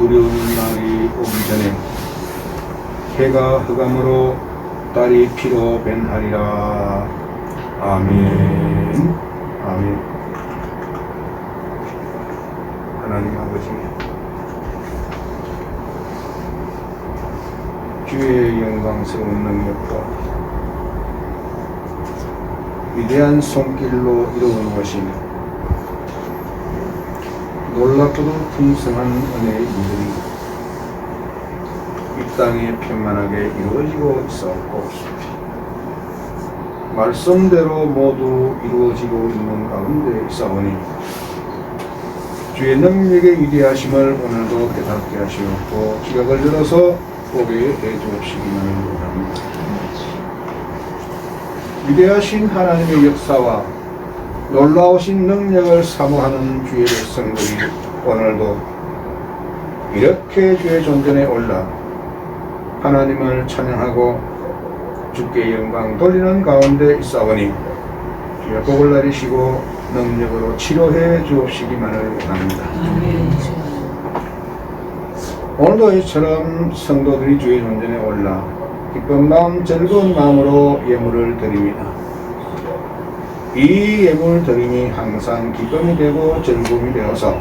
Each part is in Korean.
두려운 날이 오기 전에 해가 흑암으로 달이 피로 변하리라. 아멘. 아멘. 하나님 아버지, 주의 영광스러운 능력과 위대한 손길로 이루어온 것이 놀랍고도 풍성한 은혜의 일들이 이 땅에 편만하게 이루어지고 있었고 말씀대로 모두 이루어지고 있는 가운데 있사오니 주의 능력의 위대하심을 오늘도 깨닫게 하시옵고 지각을 열어서 보게 해주옵시기만을 원합니다. 위대하신 하나님의 역사와 놀라우신 능력을 사모하는 주의 백성들이 오늘도 이렇게 주의 존전에 올라 하나님을 찬양하고 주께 영광 돌리는 가운데 있사오니 주의 복을 내리시고 능력으로 치료해 주옵시기만을 원합니다. 오늘도 이처럼 성도들이 주의 존전에 올라 기쁜 마음 즐거운 마음으로 예물을 드립니다. 이 예물 드림이 항상 기쁨이 되고 즐거움이 되어서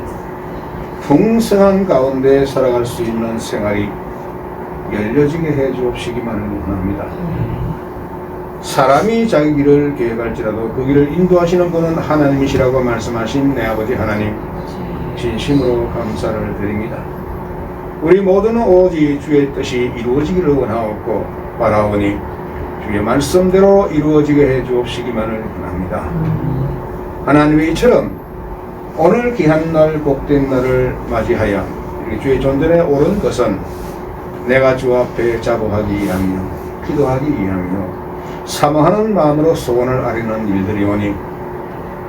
풍성한 가운데 살아갈 수 있는 생활이 열려지게 해 주옵시기만을 원합니다. 사람이 자기 길을 계획할지라도 그 길을 인도하시는 분은 하나님이시라고 말씀하신 내 아버지 하나님, 진심으로 감사를 드립니다. 우리 모두는 오직 주의 뜻이 이루어지기를 원하옵고 바라오니 주의 말씀대로 이루어지게 해 주옵시기만을 원합니다. 하나님의 이처럼 오늘 귀한 날 복된 날을 맞이하여 주의 존전에 오른 것은 내가 주 앞에 자복하기 위하며 기도하기 위하며 사모하는 마음으로 소원을 아뢰는 일들이오니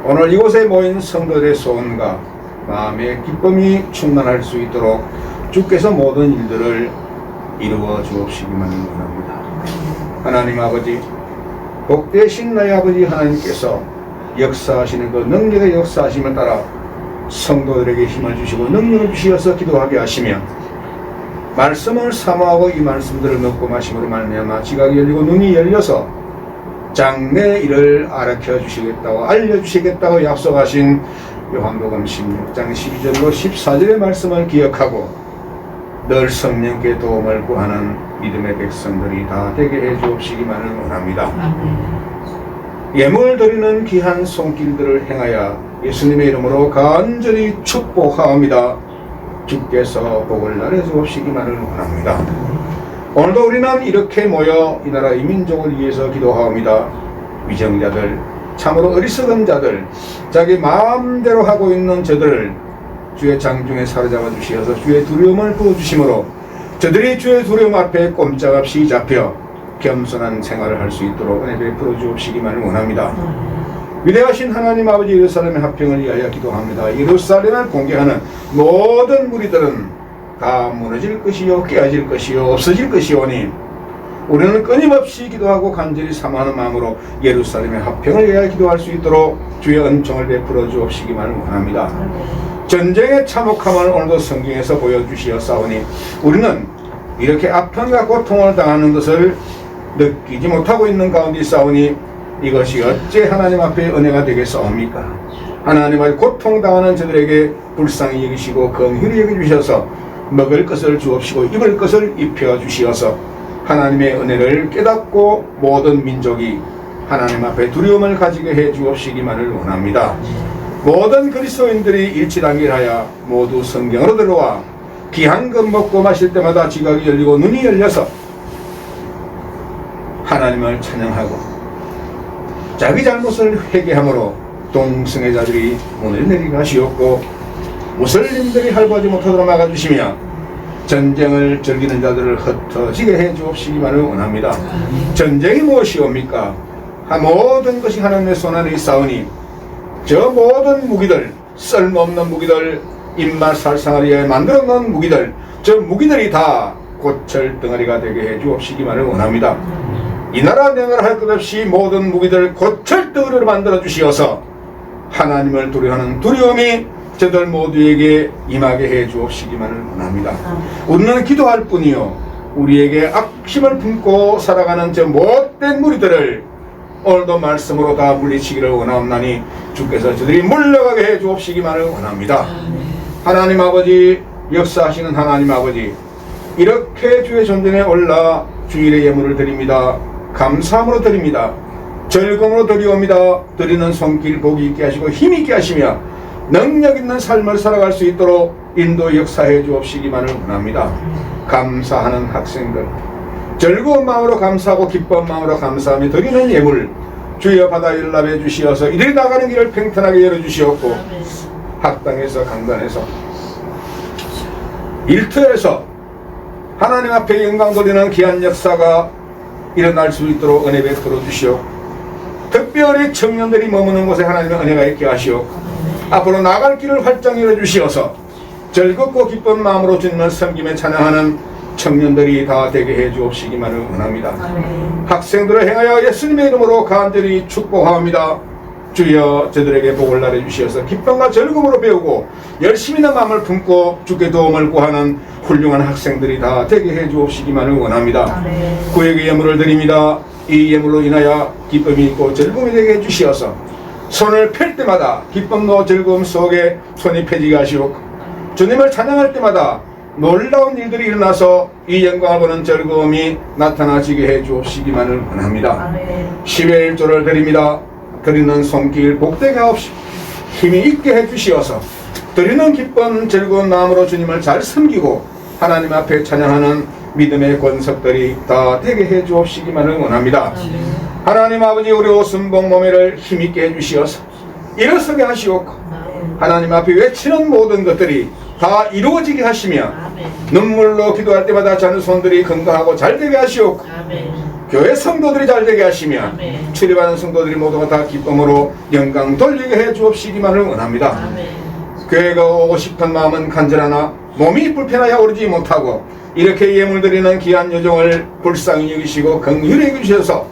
오늘 이곳에 모인 성도들의 소원과 마음의 기쁨이 충만할 수 있도록 주께서 모든 일들을 이루어 주옵시기만을 원합니다. 하나님 아버지, 복되신 나의 아버지 하나님께서 역사하시는 그 능력의 역사하심에 따라 성도들에게 힘을 주시고 능력을 주시어서 기도하게 하시며 말씀을 사모하고 이 말씀들을 먹고 마심으로 말미암아 지각이 열리고 눈이 열려서 장래 일을 알아켜 주시겠다고 알려주시겠다고 약속하신 요한복음 16장 12절로 14절의 말씀을 기억하고 늘 성령께 도움을 구하는 믿음의 백성들이 다 되게 해 주옵시기만을 원합니다. 예물 드리는 귀한 손길들을 행하여 예수님의 이름으로 간절히 축복하옵니다. 주께서 복을 나눠 주옵시기만을 원합니다. 오늘도 우리는 이렇게 모여 이 나라 이 민족을 위해서 기도하옵니다. 위정자들, 참으로 어리석은 자들, 자기 마음대로 하고 있는 저들을 주의 장중에 사로잡아 주시어서 주의 두려움을 부어주심으로 저들이 주의 두려움 앞에 꼼짝없이 잡혀 겸손한 생활을 할 수 있도록 은혜 베풀어 주옵시기만을 원합니다. 위대하신 하나님 아버지 예루살렘의 화평을 위하여 기도합니다. 예루살렘을 공격하는 모든 무리들은 다 무너질 것이요 깨어질 것이요 없어질 것이오니 우리는 끊임없이 기도하고 간절히 사모하는 마음으로 예루살렘의 화평을 위하여 기도할 수 있도록 주의 은총을 베풀어 주옵시기만을 원합니다. 전쟁의 참혹함을 오늘도 성경에서 보여주시었사오니 우리는 이렇게 아픔과 고통을 당하는 것을 느끼지 못하고 있는 가운데 있사오니 이것이 어째 하나님 앞에 은혜가 되겠사옵니까? 하나님의 고통당하는 저들에게 불쌍히 여기시고 긍휼히 여겨주셔서 먹을 것을 주옵시고 입을 것을 입혀주시어서 하나님의 은혜를 깨닫고 모든 민족이 하나님 앞에 두려움을 가지게 해 주옵시기만을 원합니다. 모든 그리스도인들이 일치단결하여 모두 성경으로 들어와 귀한 것 먹고 마실 때마다 지각이 열리고 눈이 열려서 하나님을 찬양하고 자기 잘못을 회개함으로 동성애자들이 문을 내리게 하시옵고 무슬림들이 할부하지 못하도록 막아주시며 전쟁을 즐기는 자들을 흩어지게 해 주옵시기만을 원합니다. 전쟁이 무엇이옵니까? 모든 것이 하나님의 손 안에 있사오니 저 모든 무기들, 쓸모없는 무기들, 입맛 살상을 위해 만들어 놓은 무기들, 저 무기들이 다 고철 덩어리가 되게 해 주옵시기만을 원합니다. 이 나라 내 나라 할 것 없이 모든 무기들 고철 덩어리로 만들어 주시어서 하나님을 두려워하는 두려움이 저들 모두에게 임하게 해 주옵시기만을 원합니다. 우리는 기도할 뿐이요 우리에게 악심을 품고 살아가는 저 못된 무리들을 오늘도 말씀으로 다 물리치기를 원하옵나니 주께서 저들이 물러가게 해 주옵시기만을 원합니다. 하나님 아버지, 역사하시는 하나님 아버지, 이렇게 주의 전전에 올라 주일의 예물을 드립니다. 감사함으로 드립니다. 즐거움으로 드리옵니다. 드리는 손길 복이 있게 하시고 힘 있게 하시며 능력 있는 삶을 살아갈 수 있도록 인도 역사해 주옵시기만을 원합니다. 감사하는 학생들, 즐거운 마음으로 감사하고 기쁜 마음으로 감사하며 드리는 예물 주여 받아 연락해 주시어서 이들이 나가는 길을 평탄하게 열어주시옵고 학당에서 강단에서 일터에서 하나님 앞에 영광 돌리는 귀한 역사가 일어날 수 있도록 은혜 베풀어 주시옵고 특별히 청년들이 머무는 곳에 하나님의 은혜가 있게 하시옵고 앞으로 나갈 길을 활짝 열어주시어서 즐겁고 기쁜 마음으로 주님을 섬김에 찬양하는 청년들이 다 되게 해 주옵시기만을 원합니다. 학생들을 행하여 예수님의 이름으로 간절히 축복합니다. 주여 저들에게 복을 나눠주시어서 기쁨과 즐거움으로 배우고 열심히 내 마음을 품고 주께 도움을 구하는 훌륭한 학생들이 다 되게 해 주옵시기만을 원합니다. 구역의 예물을 드립니다. 이 예물로 인하여 기쁨이 있고 즐거움이 되게 해주시어서 손을 펼 때마다 기쁨과 즐거움 속에 손이 펴지게 하시옵고 주님을 찬양할 때마다 놀라운 일들이 일어나서 이 영광을 보는 즐거움이 나타나지게 해 주옵시기만을 원합니다. 10의 1조를 드립니다. 드리는 손길 복되게 하옵시고 힘이 있게 해주시어서 드리는 기쁜 즐거운 마음으로 주님을 잘 섬기고 하나님 앞에 찬양하는 믿음의 권석들이 다 되게 해 주옵시기만을 원합니다. 하나님 아버지 우리 오순복 몸매를 힘있게 해주시어서 일어서게 하시옵고 하나님 앞에 외치는 모든 것들이 다 이루어지게 하시며 눈물로 기도할 때마다 자는 손들이 건강하고 잘되게 하시옵고 교회 성도들이 잘되게 하시며 출입하는 성도들이 모두가 다 기쁨으로 영광 돌리게 해 주옵시기만을 원합니다. 교회가 오고 싶은 마음은 간절하나 몸이 불편하여 오르지 못하고 이렇게 예물 드리는 귀한 여정을 불쌍히 여기시고 긍휼히 여기셔서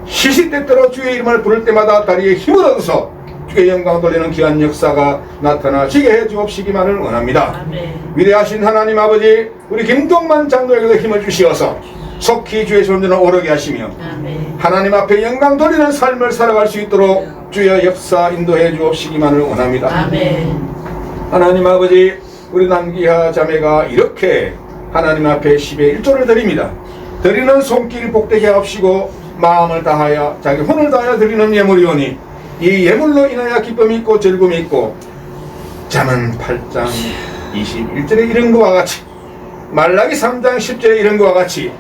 시시때때로 주의 이름을 부를 때마다 다리에 힘을 얻어서 주의 영광 돌리는 귀한 역사가 나타나시게 해 주옵시기만을 원합니다. 위대하신 하나님 아버지 우리 김동만 장로에게도 힘을 주시어서 속히 주의 존재는 오르게 하시며 하나님 앞에 영광 돌리는 삶을 살아갈 수 있도록 주여 역사 인도해 주옵시기만을 원합니다. 하나님 아버지 우리 남기하 자매가 이렇게 하나님 앞에 10의 1조를 드립니다. 드리는 손길 복되게 하옵시고 마음을 다하여 자기 혼을 다하여 드리는 예물이오니 이 예물로 인하여 기쁨이 있고 즐거움이 있고 잠언 8장 21절에 이런 것과 같이 말라기 3장 10절에 이런 것과 같이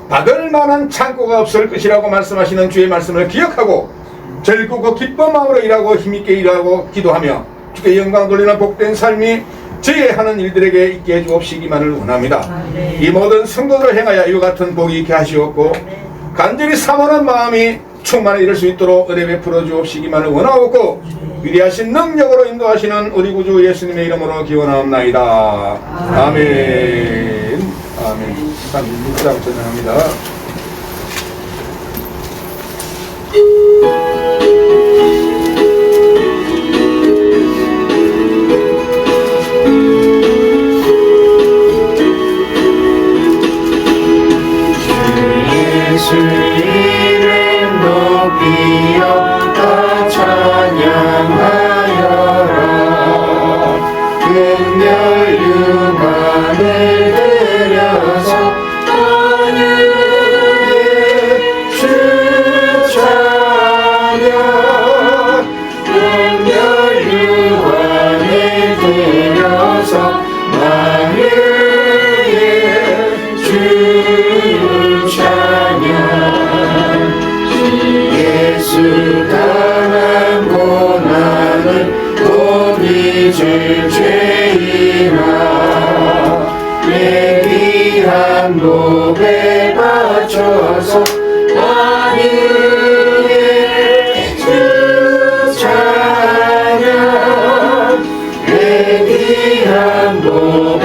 받을 만한 창고가 없을 것이라고 말씀하시는 주의 말씀을 기억하고 즐겁고 기쁜 마음으로 일하고 힘있게 일하고 기도하며 주께 영광 돌리는 복된 삶이 저희 하는 일들에게 있게 해주옵시기만을 원합니다. 이 모든 성도들을 행하여 이와 같은 복이 있게 하시옵고 간절히 사모하는 마음이 충만히 이룰 수 있도록 은혜 베풀어 주옵시기만을 원하옵고 위대하신 능력으로 인도하시는 우리 구주 예수님의 이름으로 기원하옵나이다. 아멘. 아멘. 36장 전합니다. 예수 이름 높이어 다 찬양하여라. 은별 유만을 들여서 하늘의 주 찬양. 은별 유만을 들여서 하늘의 주 찬양. 예수 당한 고난을 곧 잊을 죄이나 내 귀한 목에 바쳐서 만유의 주 찬양. 내 귀한 목에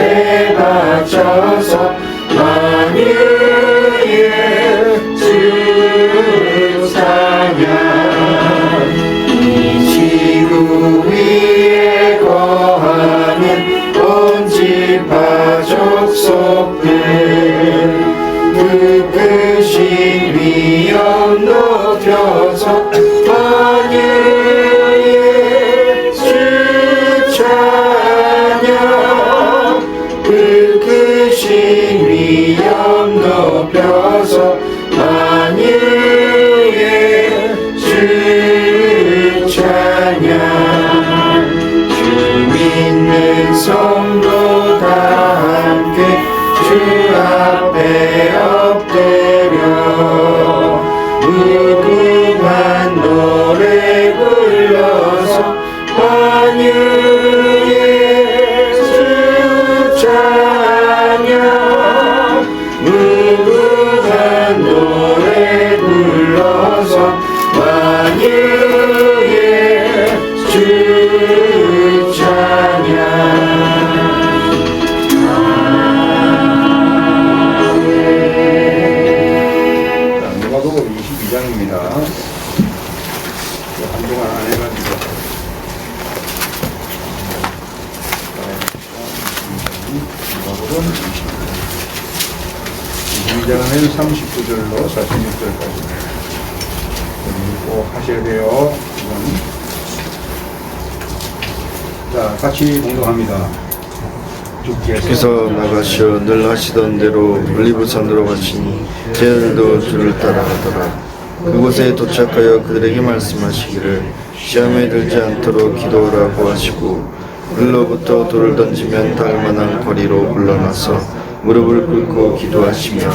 바쳐서 만유의 주 찬양. 한동안 안 해가지고. 이장은 39절로 46절까지 꼭 하셔야 돼요. 자, 같이 공동합니다. 주께서 나가시어 늘 하시던 대로 올리브산으로 가시니 제자들도 주를 따라가더라. 그곳에 도착하여 그들에게 말씀하시기를 시험에 들지 않도록 기도하라고 하시고 글로부터 돌을 던지면 닿을 만한 거리로 물러나서 무릎을 꿇고 기도하시며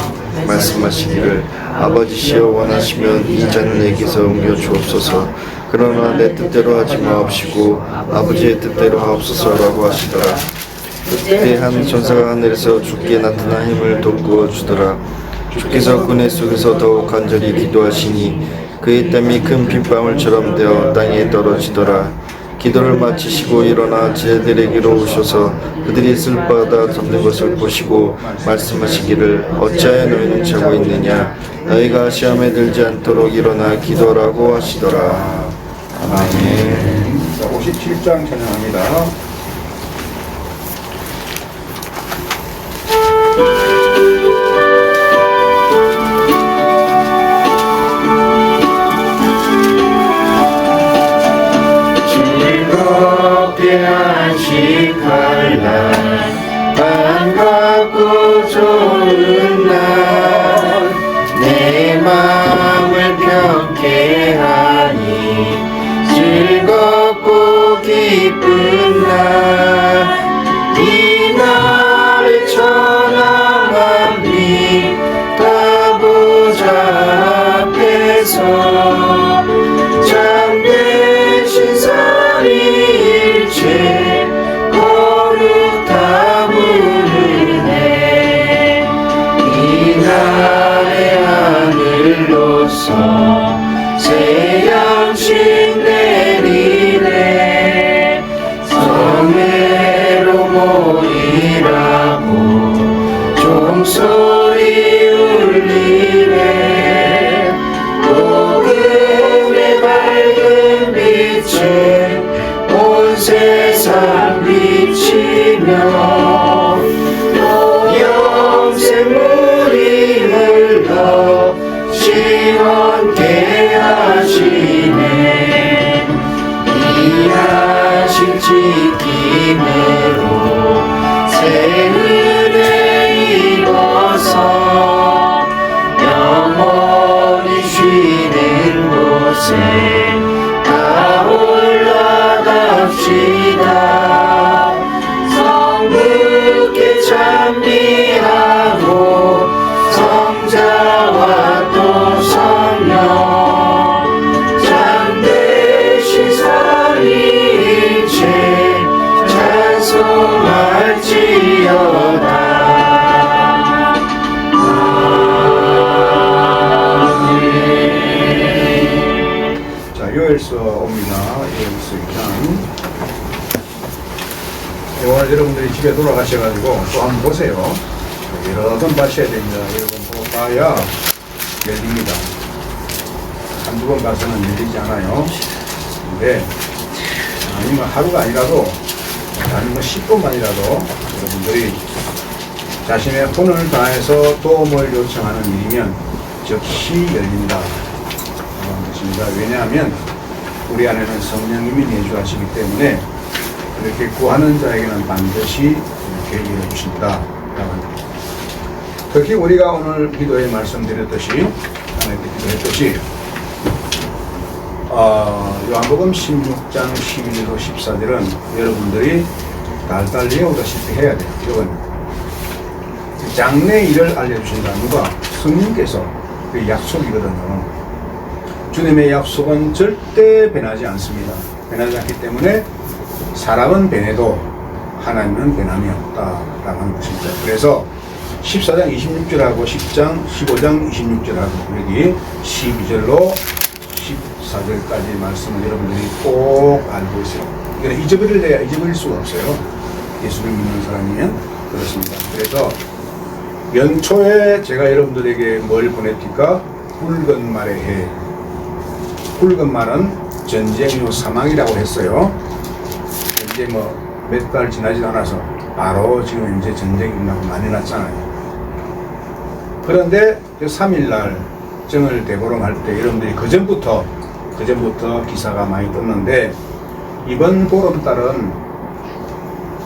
말씀하시기를 아버지시여 원하시면 이 잔을 내게서 옮겨 주옵소서. 그러나 내 뜻대로 하지 마옵시고 아버지의 뜻대로 하옵소서라고 하시더라. 그때 한 천사가 하늘에서 주께 나타나 힘을 돋구어 주더라. 주께서 그네 속에서 더욱 간절히 기도하시니 그의 땀이 큰 빗방울처럼 되어 땅에 떨어지더라. 기도를 마치시고 일어나 제자들에게로 오셔서 그들이 쓸바하다 덮는 것을 보시고 말씀하시기를 어찌하여 너희는 자고 있느냐. 너희가 시험에 들지 않도록 일어나 기도하라고 하시더라. 아멘. 57장 찬양합니다. 안식할 날 반갑고 좋은 날 내 마음을 평케 하니 즐겁고 기쁜 날 이 날의 천하만비 다 보좌 앞에서 참되신 삼위일체 거룩다 부르네. 이 날의 하늘로서 새 양식 내리네. 성례로 모이라고 종소리 울리네. 복음의 밝은 빛을 온 세상 비치며 또 영생물이 흘러 시원케 하시네. 이 하신 지킴으로 새 은혜 입어서 영원히 쉬는 곳에 다 올라갑시다. 성부께 찬미하고 성자와 또 성령 참되신 삼위일체 찬송할지어다. 자, 요엘서 옵니다. 요엘서 2장. 오늘 여러분들이 집에 돌아가셔가지고 또 한번 보세요. 여러 번 봐셔야 됩니다. 여러분 보고 봐야 열립니다. 한두 번 봐서는 열리지 않아요. 근데 아니면 하루가 아니라도 아니면 10분만이라도 여러분들이 자신의 혼을 다해서 도움을 요청하는 일이면 즉시 열린다 하는 것입니다. 왜냐하면 우리 안에는 성령님이 내주하시기 때문에 이렇게 구하는 자에게는 반드시 이렇게 이루어주신다. 특히 우리가 오늘 기도에 말씀드렸듯이 하나님께 기도했듯이 요한복음 16장 11로 14절은 여러분들이 달달 외우다시피 해야 돼요. 이건 장래 일을 알려주신다. 누가? 성령께서 그 약속이거든요. 주님의 약속은 절대 변하지 않습니다. 변하지 않기 때문에 사람은 변해도 하나님은 변함이 없다라고 하는 것입니다. 그래서 14장 26절하고 10장 15장 26절하고 여기 12절로 14절까지 말씀을 여러분들이 꼭 알고 있어요. 이거는 잊어버릴래야 잊어버릴 수가 없어요. 예수를 믿는 사람이면 그렇습니다. 그래서 연초에 제가 여러분들에게 뭘 보냈을까? 붉은 말의 해. 붉은 말은 전쟁 이후 사망이라고 했어요. 이제 뭐 몇 달 지나지도 않아서 바로 지금 이제 전쟁이 끝나고 난리 났잖아요. 그런데 3일날 정을 대보름할 때 여러분들이 그 전부터 기사가 많이 떴는데, 이번 보름달은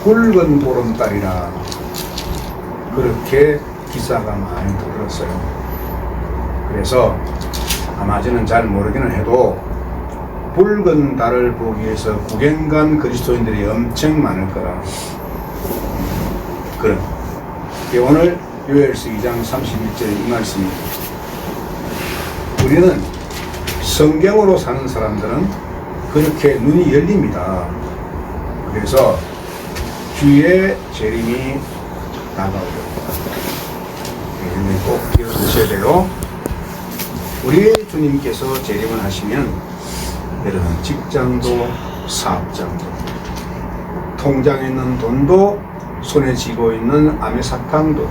붉은 보름달이라 그렇게 기사가 많이 떠들었어요. 그래서 아마 저는 잘 모르기는 해도 붉은 달을 보기 위해서 구경 간 그리스도인들이 엄청 많을 거라. 그런 오늘 요엘서 2장 31절의 이 말씀이, 우리는 성경으로 사는 사람들은 그렇게 눈이 열립니다. 그래서 주의 재림이 다가오고, 꼭 기억하셔야 돼요. 우리 주님께서 재림을 하시면 여러분 직장도 사업장도 통장에 있는 돈도 손에 쥐고 있는 아메사탕도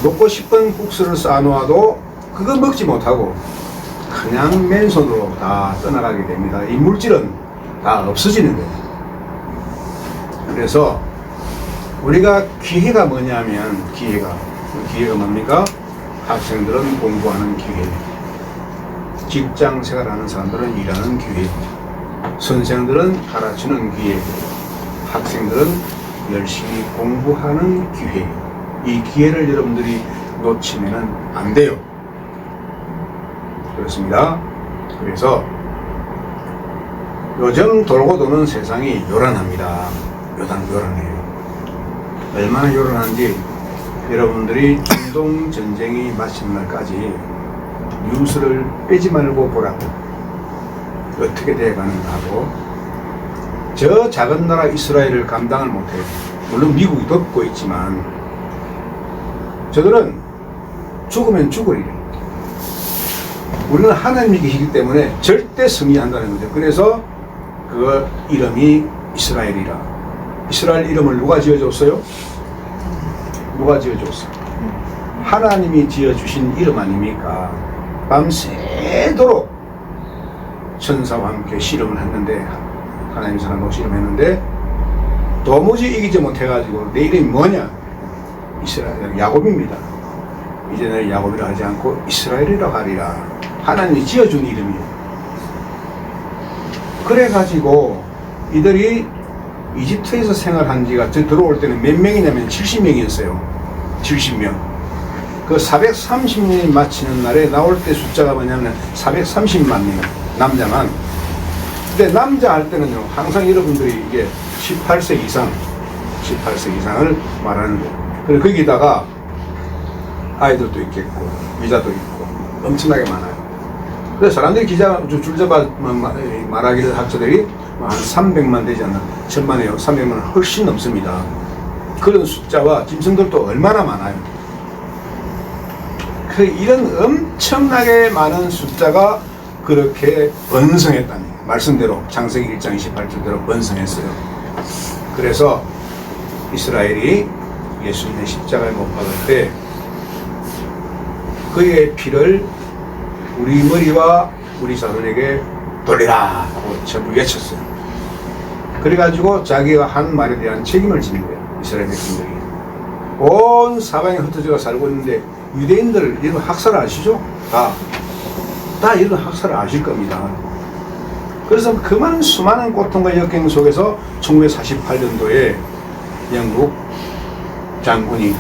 먹고 싶은 국수를 쌓아놓아도 그거 먹지 못하고 그냥 맨손으로 다 떠나가게 됩니다. 이 물질은 다 없어지는 거예요. 그래서 우리가 기회가 뭐냐면, 기회가 뭡니까? 학생들은 공부하는 기회, 직장 생활하는 사람들은 일하는 기회, 선생들은 가르치는 기회, 학생들은 열심히 공부하는 기회. 이 기회를 여러분들이 놓치면 안 돼요. 그렇습니다. 그래서 요즘 돌고 도는 세상이 요란합니다. 요란해요. 얼마나 요란한지 여러분들이 중동 전쟁이 마친 날까지 뉴스를 빼지 말고 보라고. 어떻게 돼가는가 하고. 저 작은 나라 이스라엘을 감당을 못해요. 물론 미국이 덮고 있지만 저들은 죽으면 죽으리래. 우리는 하나님이 계시기 때문에 절대 승리한다는 거죠. 그래서 그 이름이 이스라엘이라. 이스라엘 이름을 누가 지어줬어요? 누가 지어줬어요? 하나님이 지어주신 이름 아닙니까? 밤새도록 천사와 함께 씨름을 했는데, 하나님 사람하고 씨름했는데 도무지 이기지 못해가지고 내 이름이 뭐냐? 이스라엘, 야곱입니다. 이제는 야곱이라 하지 않고 이스라엘이라고 하리라. 하나님이 지어준 이름이에요. 그래가지고 이들이 이집트에서 생활한 지가 저 들어올 때는 몇 명이냐면 70명이었어요. 70명. 그 430년이 마치는 날에 나올 때 숫자가 뭐냐면 430만 명, 남자만. 근데 남자 할 때는요, 항상 여러분들이 이게 18세 이상을 말하는 거예요. 그리고 거기다가 아이들도 있겠고, 여자도 있고, 엄청나게 많아요. 그래서 사람들이 줄잡아 말하기를 학자들이 한 300만 되지 않나, 1000만이에요. 300만 훨씬 넘습니다. 그런 숫자와 짐승들도 얼마나 많아요. 이런 엄청나게 많은 숫자가 그렇게 번성했다니, 말씀대로 창세기 1장 28절대로 번성했어요. 그래서 이스라엘이 예수님의 십자가에 못 박을 때 그의 피를 우리 머리와 우리 자손에게 돌리라 하고 전부 외쳤어요. 그래가지고 자기가 한 말에 대한 책임을 지는 거예요. 이스라엘 백성들이 온 사방에 흩어져 살고 있는데, 유대인들 이런 학살을 아시죠? 다 이런 학살을 아실 겁니다. 그래서 그 많은 수많은 고통과 역경 속에서 1948년도에 영국 장군이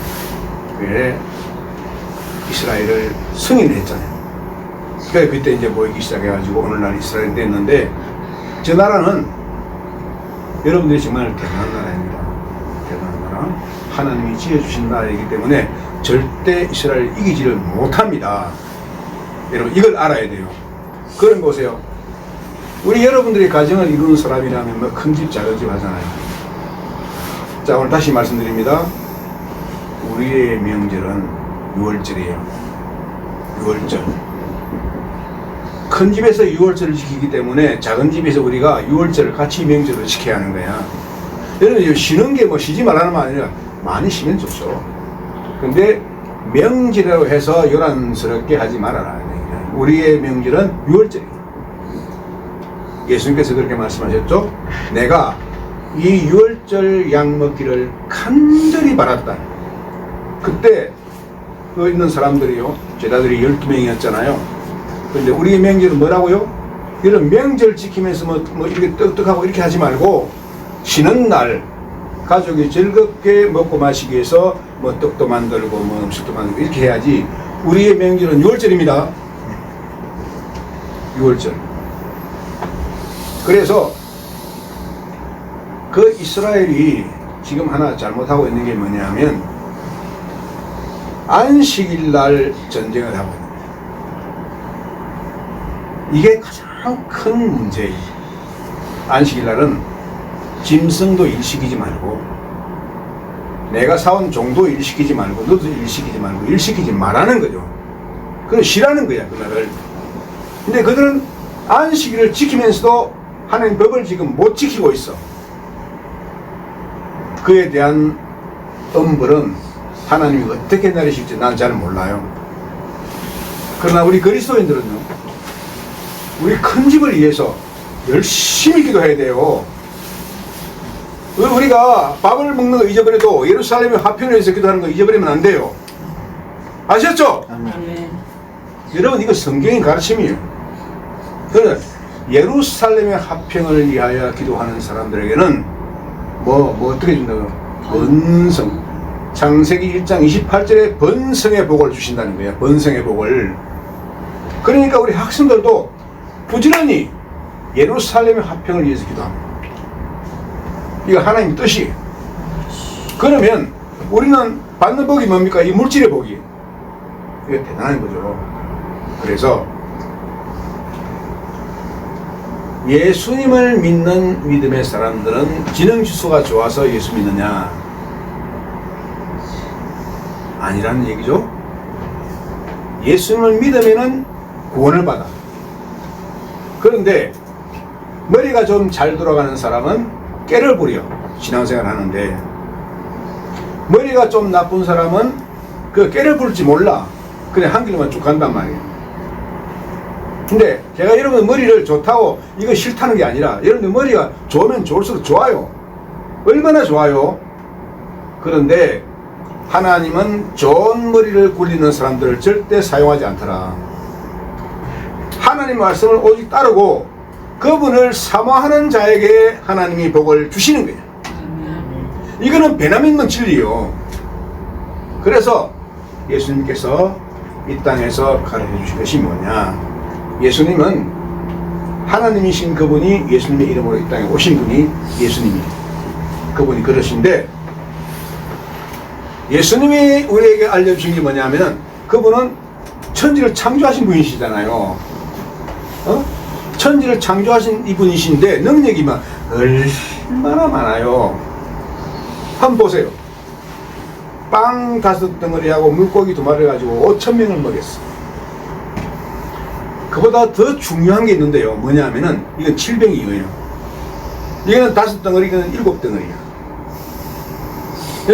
이스라엘을 승인했잖아요. 그러니까 그때 이제 모이기 시작해가지고 오늘날 이스라엘이 됐는데, 저 나라는 여러분들이 정말 대단한 나라입니다. 대단한 나라. 하나님이 지어주신 나라이기 때문에 절대 이스라엘 이기지를 못합니다. 여러분 이걸 알아야 돼요. 그런 거 보세요. 우리 여러분들이 가정을 이루는 사람이라면 뭐 큰 집 작은 집 하잖아요. 자, 오늘 다시 말씀드립니다. 우리의 명절은 6월절이에요. 6월절. 큰 집에서 6월절을 지키기 때문에 작은 집에서 우리가 6월절을 같이 명절을 지켜야 하는 거야. 여러분 쉬는 게 뭐 쉬지 말라는 말 아니라 많이 쉬면 좋죠. 근데 명절이라고 해서 요란스럽게 하지 말아라. 우리의 명절은 6월절이에요. 예수님께서 그렇게 말씀하셨죠. 내가 이 유월절 양 먹기를 간절히 바랐다. 그때 그 있는 사람들이요, 제자들이 12명이었잖아요. 근데 우리의 명절은 뭐라고요? 이런 명절 지키면서 뭐 이렇게 떡떡하고 이렇게 하지 말고 쉬는 날 가족이 즐겁게 먹고 마시기 위해서 뭐 떡도 만들고 뭐 음식도 만들고 이렇게 해야지. 우리의 명절은 6월절입니다. 6월절. 그래서 그 이스라엘이 지금 하나 잘못하고 있는 게 뭐냐면 안식일 날 전쟁을 하고 있는 거예요. 이게 가장 큰 문제예요. 안식일 날은 짐승도 일시키지 말고 내가 사온 종도 일시키지 말고 너도 일시키지 말고 일시키지 말라는 거죠. 그건 쉬라는 거야, 그날을. 근데 그들은 안식일을 지키면서도 하나님 법을 지금 못 지키고 있어. 그에 대한 엄벌은 하나님이 어떻게 내리실지 난 잘 몰라요. 그러나 우리 그리스도인들은요, 우리 큰 집을 위해서 열심히 기도해야 돼요. 우리가 밥을 먹는 거 잊어버려도 예루살렘의 화평을 위해서 기도하는 거 잊어버리면 안 돼요. 아셨죠? 아멘. 여러분, 이거 성경의 가르침이에요. 그래서 예루살렘의 화평을 위하여 기도하는 사람들에게는 뭐 어떻게 준다고요? 번성. 창세기 1장 28절에 번성의 복을 주신다는 거예요. 번성의 복을. 그러니까 우리 학생들도 부지런히 예루살렘의 화평을 위해서 기도합니다. 이거 하나님 뜻이에요. 그러면 우리는 받는 복이 뭡니까? 이 물질의 복이. 이거 대단한 거죠. 그래서 예수님을 믿는 믿음의 사람들은 지능지수가 좋아서 예수 믿느냐? 아니라는 얘기죠. 예수님을 믿으면은 구원을 받아. 그런데 머리가 좀 잘 돌아가는 사람은 깨를 부려 신앙생활 하는데, 머리가 좀 나쁜 사람은 그 깨를 부를지 몰라. 그냥 한 길로만 쭉 간단 말이에요. 근데 제가 여러분 머리를 좋다고 이거 싫다는 게 아니라, 여러분들 머리가 좋으면 좋을수록 좋아요. 얼마나 좋아요. 그런데 하나님은 좋은 머리를 굴리는 사람들을 절대 사용하지 않더라. 하나님 말씀을 오직 따르고 그분을 사모하는 자에게 하나님이 복을 주시는 거예요. 이거는 변함 있는 진리요. 그래서 예수님께서 이 땅에서 가르쳐 주신 것이 뭐냐? 예수님은 하나님이신 그분이 예수님의 이름으로 이 땅에 오신 분이 예수님이에요. 그분이 그러신데, 예수님이 우리에게 알려주신 게 뭐냐면 그분은 천지를 창조하신 분이시잖아요. 천지를 창조하신 이분이신데 능력이 막 얼마나 많아요. 한번 보세요. 빵 5덩어리하고 물고기 2마리를 가지고 5,000명을 먹였어. 그보다 더 중요한 게 있는데요. 뭐냐면은 이건 7병이에요. 이거는 5덩어리, 이거는 7덩어리야.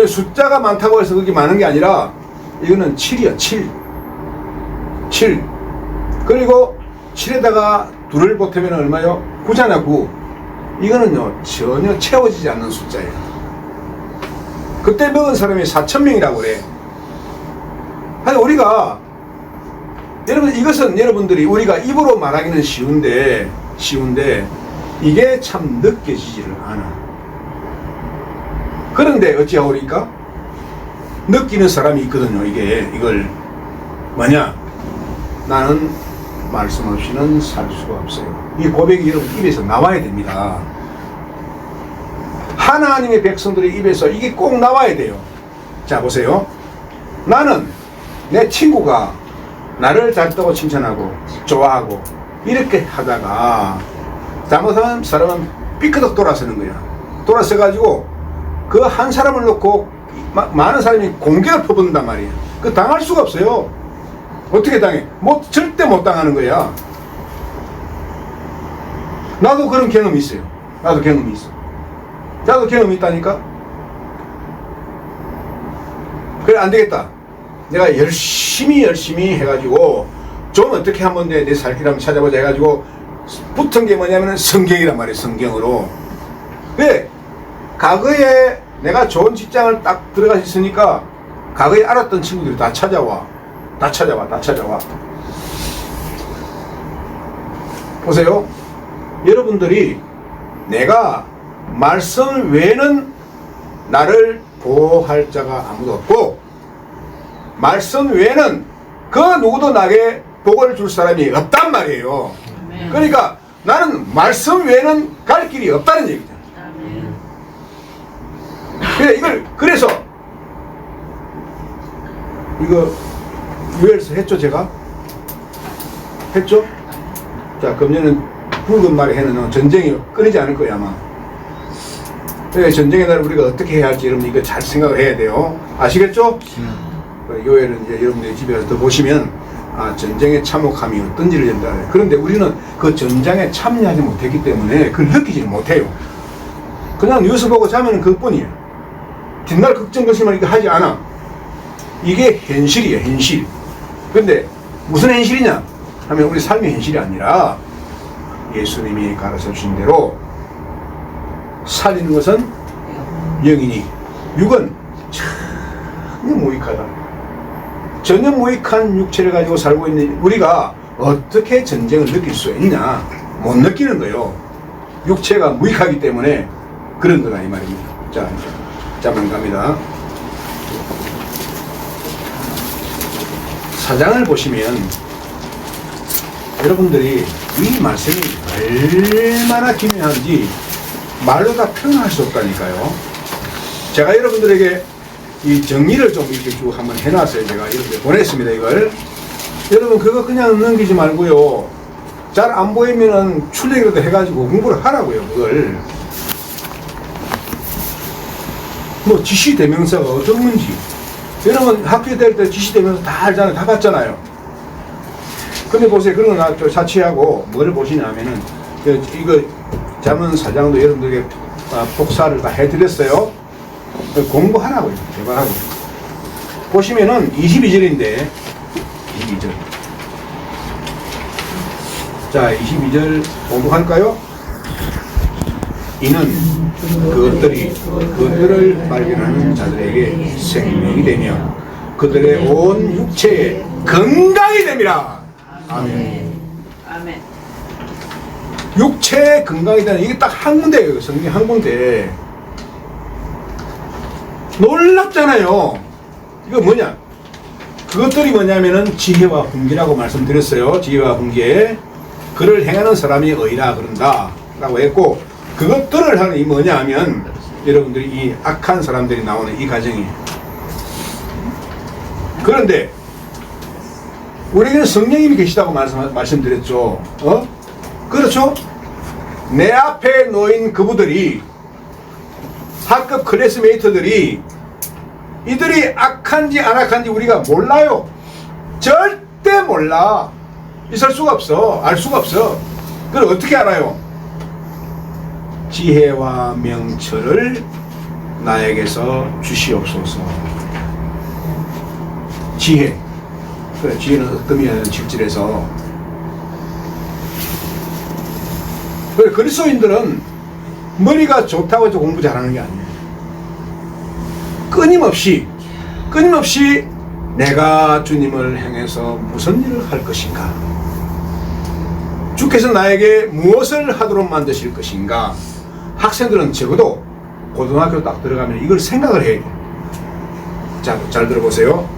숫자가 많다고 해서 그렇게 많은 게 아니라 이거는 7이야. 7. 그리고 7에다가 2를 보태면 얼마요? 9잖아. 9. 이거는요 전혀 채워지지 않는 숫자예요. 그때 먹은 사람이 4,000명이라고 그래. 아니, 우리가 여러분, 이것은 여러분들이 우리가 입으로 말하기는 쉬운데 이게 참 느껴지지를 않아. 그런데 어찌하오리까? 느끼는 사람이 있거든요. 이걸 뭐냐? 나는 말씀 없이는 살 수가 없어요. 이 고백이 여러분 입에서 나와야 됩니다. 하나님의 백성들의 입에서 이게 꼭 나와야 돼요. 자, 보세요. 나는 내 친구가 나를 잘했다고 칭찬하고 좋아하고 이렇게 하다가 잘못하면 사람은 삐끗 돌아서는 거야. 돌아서가지고 그 한 사람을 놓고 많은 사람이 공격을 퍼붓는단 말이에요. 그 당할 수가 없어요. 어떻게 당해? 절대 못 당하는 거야. 나도 그런 경험이 있어요. 나도 경험이 있다니까? 그래, 안 되겠다. 내가 열심히 해가지고 좀 어떻게 한번 내 살 길 한번 찾아보자 해가지고 붙은 게 뭐냐면 성경이란 말이에요. 성경으로. 왜? 과거에 내가 좋은 직장을 딱 들어가 있으니까 과거에 알았던 친구들이 다 찾아와. 보세요. 여러분들이 내가 말씀 외에는 나를 보호할 자가 아무도 없고 말씀 외에는 그 누구도 나에게 복을 줄 사람이 없단 말이에요. 그러니까 나는 말씀 외에는 갈 길이 없다는 얘기죠. 그래서 이거 UL에서 했죠, 제가? 했죠? 자, 금년은 붉은 말에 해는 전쟁이 끊이지 않을 거예요, 아마. 전쟁의 날 우리가 어떻게 해야 할지 여러분 이거 잘 생각을 해야 돼요. 아시겠죠? 요일은 이제 여러분들이 집에 가서 더 보시면 전쟁의 참혹함이 어떤지를 된다. 그런데 우리는 그 전쟁에 참여하지 못했기 때문에 그걸 느끼지는 못해요. 그냥 뉴스 보고 자면 그것뿐이에요. 뒷날 걱정 것이면 이거 하지 않아. 이게 현실이에요, 현실. 근데 무슨 현실이냐 하면 우리 삶의 현실이 아니라 예수님이 가르쳐 주신 대로 살리는 것은 영이니 육은 전혀 무익하다. 전혀 무익한 육체를 가지고 살고 있는 우리가 어떻게 전쟁을 느낄 수 있냐? 못 느끼는 거예요. 육체가 무익하기 때문에 그런 거다 이 말입니다. 자, 자만 갑니다. 4장을 보시면 여러분들이 이 말씀이 얼마나 기묘한지 말로 다 표현할 수 없다니까요. 제가 여러분들에게 이 정리를 좀 이렇게 쭉 한번 해놨어요. 제가 이렇게 보냈습니다. 이걸 여러분 그거 그냥 넘기지 말고요. 잘 안 보이면은 출력이라도 해가지고 공부를 하라고요. 그걸 뭐 지시대명사가 어떤 건지 여러분 학교 다닐 때 지시대명사 다 알잖아요. 다 봤잖아요. 근데 보세요. 그런 거 좀 사치하고 뭐를 보시냐면은 이거 잠언 4장도 여러분들에게 복사를 다 해드렸어요. 공부하라고요. 제발하고. 보시면은 22절인데 22절. 자, 22절 공부할까요? 이는 그것들을 발견하는 자들에게 생명이 되며 그들의 온 육체에 건강이 됨이라. 아멘. 아멘. 육체의 건강이 되는 이게 딱 한 군데예요. 성경 한 군데. 놀랍잖아요. 이거 뭐냐? 그것들이 뭐냐면은 지혜와 훈계라고 말씀드렸어요. 지혜와 훈계. 그를 행하는 사람이 의라 그런다 라고 했고 그것들을 하는 이 뭐냐 하면 여러분들이 이 악한 사람들이 나오는 이 과정이에요. 그런데 우리에게는 성령님이 계시다고 말씀드렸죠. 그렇죠? 내 앞에 놓인 그분들이 학급 클래스메이트들이 이들이 악한지 안 악한지 우리가 몰라요. 절대 몰라. 있을 수가 없어. 알 수가 없어. 그걸 어떻게 알아요? 지혜와 명철을 나에게서 주시옵소서. 지혜. 그래, 지혜는 어떤 의미냐면 7절에서 그래, 그리스도인들은 머리가 좋다고 해서 공부 잘하는 게 아니에요. 끊임없이 내가 주님을 향해서 무슨 일을 할 것인가, 주께서 나에게 무엇을 하도록 만드실 것인가. 학생들은 적어도 고등학교 딱 들어가면 이걸 생각을 해야 돼요. 자, 잘 들어보세요.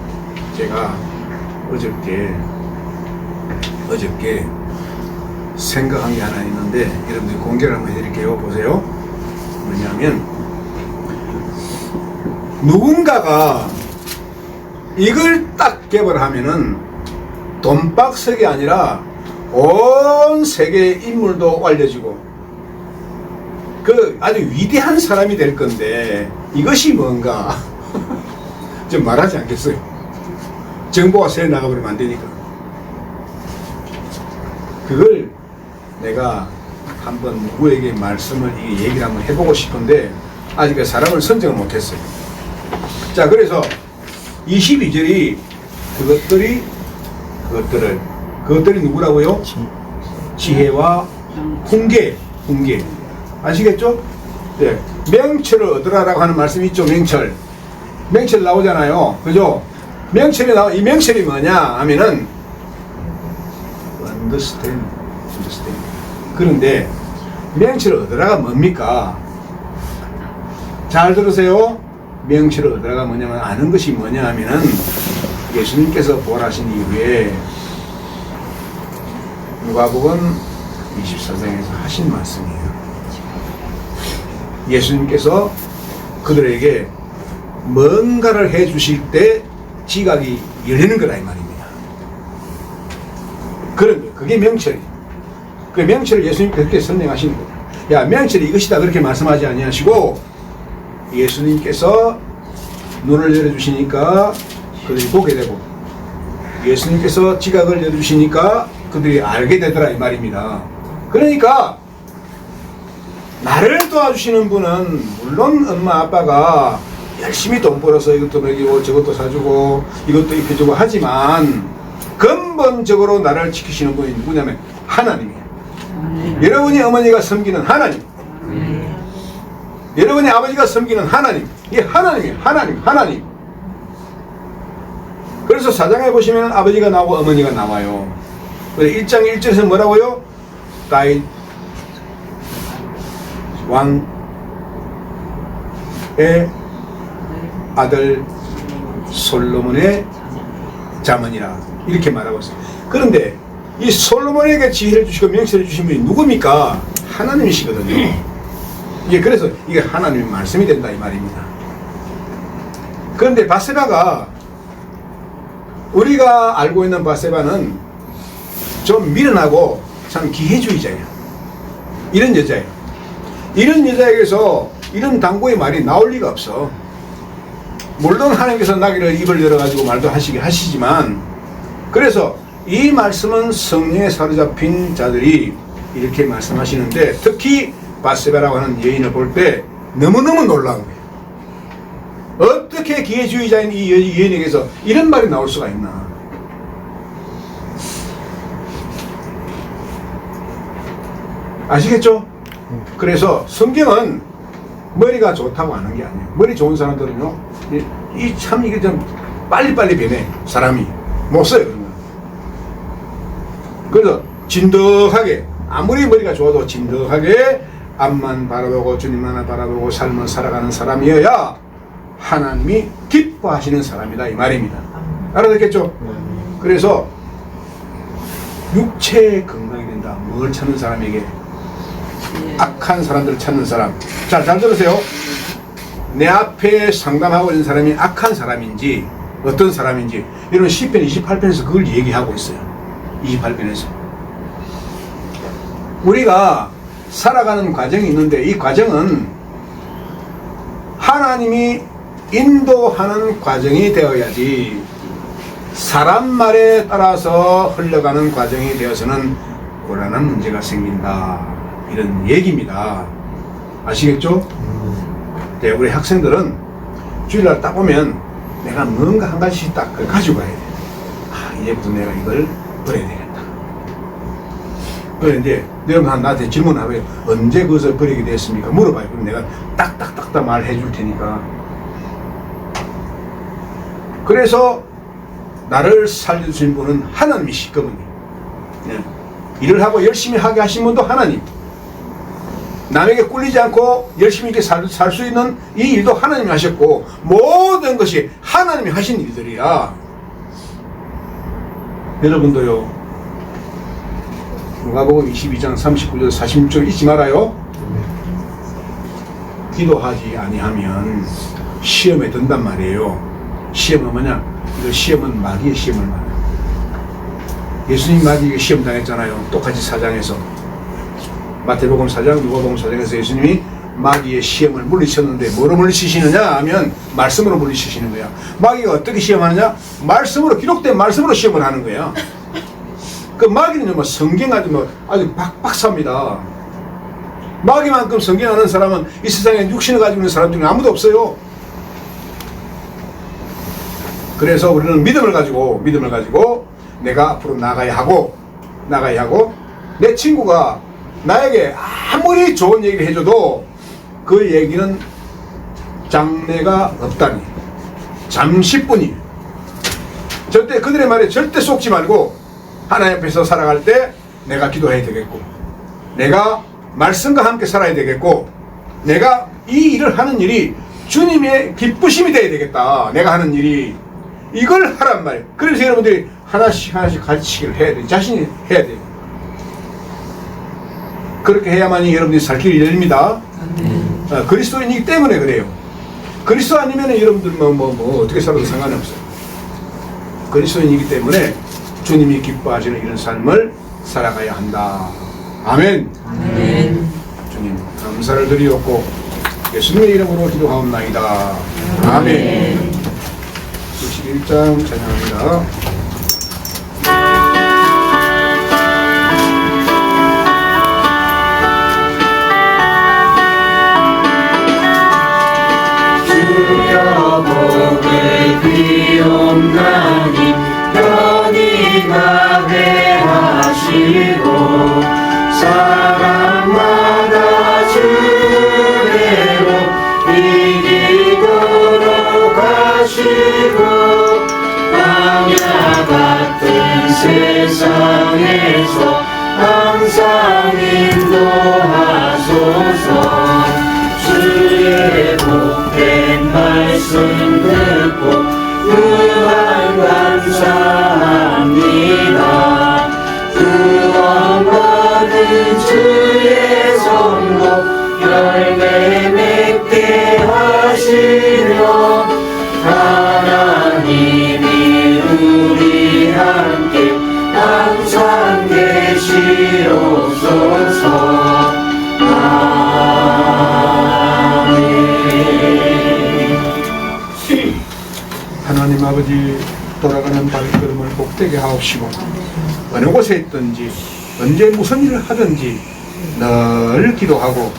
제가 어저께 생각한 게 하나 있는데 여러분들 공개를 한번 해드릴게요. 보세요. 뭐냐면 누군가가 이걸 딱 개발하면은 돈박스가 아니라 온 세계의 인물도 알려지고 그 아주 위대한 사람이 될 건데 이것이 뭔가 좀 말하지 않겠어요? 정보가 새 나가버리면 안 되니까. 그걸 내가 한번 누구에게 말씀을 얘기를 한번 해보고 싶은데 아직 그 사람을 선정을 못했어요. 자, 그래서 22절이 그것들이 누구라고요? 지혜와 훈계. 아시겠죠? 네. 명철을 얻으라라고 하는 말씀이 있죠. 명철 나오잖아요. 그죠? 이 명철이 뭐냐 하면은 understand. 그런데 명철을 얻으라가 뭡니까? 잘 들으세요. 명철을 얻으라가 뭐냐면 아는 것이 뭐냐 하면은 예수님께서 부활하신 이후에 누가복음 24장에서 하신 말씀이에요. 예수님께서 그들에게 뭔가를 해 주실 때 지각이 열리는 거라 이 말입니다. 그게 명철이에요. 그 명철을 예수님께서 그렇게 설명하시는 거예요. 야, 명철이 이것이다 그렇게 말씀하지 아니하시고 예수님께서 눈을 열어주시니까 그들이 보게 되고 예수님께서 지각을 열어주시니까 그들이 알게 되더라 이 말입니다. 그러니까 나를 도와주시는 분은 물론 엄마 아빠가 열심히 돈 벌어서 이것도 먹이고 저것도 사주고 이것도 입혀주고 하지만 근본적으로 나를 지키시는 분이 누구냐면 하나님이에요. 여러분이 어머니가 섬기는 하나님, 여러분의 아버지가 섬기는 하나님, 이 하나님이에요. 하나님. 그래서 4장에 보시면 아버지가 나오고 어머니가 나와요. 1장 1절에서 뭐라고요? 다윗 왕의 아들 솔로몬의 자문이라 이렇게 말하고 있어요. 그런데 이 솔로몬에게 지혜를 주시고 명철을 주신 분이 누굽니까? 하나님이시거든요. 그래서 이게 하나님의 말씀이 된다 이 말입니다. 그런데 바세바가 우리가 알고 있는 바세바는 좀 미련하고 참 기회주의자예요. 이런 여자예요. 이런 여자에게서 이런 당부의 말이 나올 리가 없어. 물론 하나님께서 나귀를 입을 열어가지고 말도 하시지만 그래서 이 말씀은 성령에 사로잡힌 자들이 이렇게 말씀하시는데 특히 바세바라고 하는 여인을 볼 때 너무너무 놀라운 거예요. 어떻게 기회주의자인 이 여인에게서 이런 말이 나올 수가 있나. 아시겠죠? 그래서 성경은 머리가 좋다고 하는 게 아니에요. 머리 좋은 사람들은요, 이게 좀 빨리빨리 변해, 사람이. 못 써요, 그런 거. 그래서 진득하게, 아무리 머리가 좋아도 진득하게 앞만 바라보고 주님만 바라보고 삶을 살아가는 사람이어야 하나님이 기뻐하시는 사람이다, 이 말입니다. 알아듣겠죠? 그래서 육체의 건강이 된다. 뭘 찾는 사람에게? 악한 사람들을 찾는 사람. 자, 잘 들으세요. 내 앞에 상담하고 있는 사람이 악한 사람인지 어떤 사람인지 이런 시편 28편에서 그걸 얘기하고 있어요. 28편에서 우리가 살아가는 과정이 있는데 이 과정은 하나님이 인도하는 과정이 되어야지 사람 말에 따라서 흘러가는 과정이 되어서는 곤란한 문제가 생긴다, 이런 얘기입니다. 아시겠죠? 네, 우리 학생들은 주일날 딱 오면 내가 뭔가 한 가지씩 딱 가지고 가야 돼. 이제부터 내가 이걸 버려야 되겠다. 그런데 여러분 나한테 질문하고요. 언제 그것을 버리게 됐습니까? 물어봐요. 그럼 내가 딱딱딱딱 말해 줄 테니까. 그래서 나를 살려주신 분은 하나님이시, 그분이. 네. 일을 하고 열심히 하게 하신 분도 하나님. 남에게 꿀리지 않고 열심히 이렇게 살 수 있는 이 일도 하나님이 하셨고 모든 것이 하나님이 하신 일들이야. 여러분도요. 누가복음 22장 39절 46절 잊지 말아요. 기도하지 아니하면 시험에 든단 말이에요. 시험은 뭐냐? 이거 시험은 마귀의 시험을 말해요. 예수님 마귀에게 시험 당했잖아요. 똑같이 4장에서. 마태복음 4장, 누가복음 4장에서 예수님이 마귀의 시험을 물리쳤는데 뭐로 물리치시느냐 하면 말씀으로 물리치시는 거야. 마귀가 어떻게 시험하느냐? 말씀으로, 기록된 말씀으로 시험을 하는 거야. 그 마귀는 뭐 성경 아주 박사입니다. 마귀만큼 성경 아는 사람은 이 세상에 육신을 가지고 있는 사람 중에 아무도 없어요. 그래서 우리는 믿음을 가지고 내가 앞으로 나가야 하고 내 친구가 나에게 아무리 좋은 얘기를 해줘도 그 얘기는 장래가 없다니, 잠시뿐이. 절대 그들의 말에 절대 속지 말고 하나님 앞에서 살아갈 때 내가 기도해야 되겠고, 내가 말씀과 함께 살아야 되겠고, 내가 이 일을 하는 일이 주님의 기쁘심이 돼야 되겠다. 내가 하는 일이 이걸 하란 말이에요. 그래서 여러분들이 하나씩 가르치기를 해야 돼. 자신이 해야 돼요. 그렇게 해야만이 여러분들이 살 길이 열립니다. 그리스도인이기 때문에 그래요. 그리스도 아니면 여러분들 뭐 어떻게 살아도 상관이 없어요. 그리스도인이기 때문에 주님이 기뻐하시는 이런 삶을 살아가야 한다. 아멘. 아멘. 주님 감사를 드리옵고 예수님의 이름으로 기도하옵나이다. 아멘. 91장 찬양합니다. 주여 복을 비옵나니 편히 가게 하시고 사람마다 주례로 이기도록 하시고 광야 같은 세상에서 항상 인도하소서. 주의 복된 말씀 듣고 무한 감사합니다. 구원받은 주의 성도 열매 맺게 하시며 하나님이 우리 함께 항상 계시옵소서. 하나님 아버지, 돌아가는 발걸음을 복되게 하옵시고 어느 곳에 있든지 언제 무슨 일을 하든지 늘 기도하고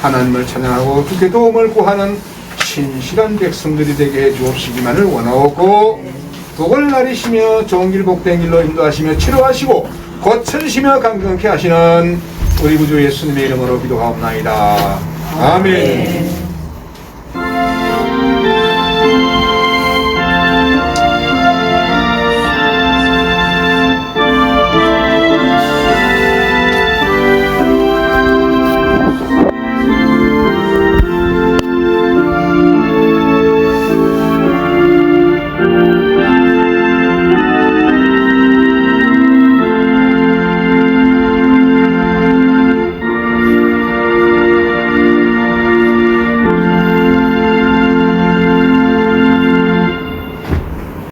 하나님을 찬양하고 주께 도움을 구하는 신실한 백성들이 되게 해 주옵시기만을 원하옵고, 복을 나리시며 좋은 길 복된 길로 인도하시며 치료하시고 고쳐주시며 강건케 하시는 우리 구주 예수님의 이름으로 기도하옵나이다. 아멘.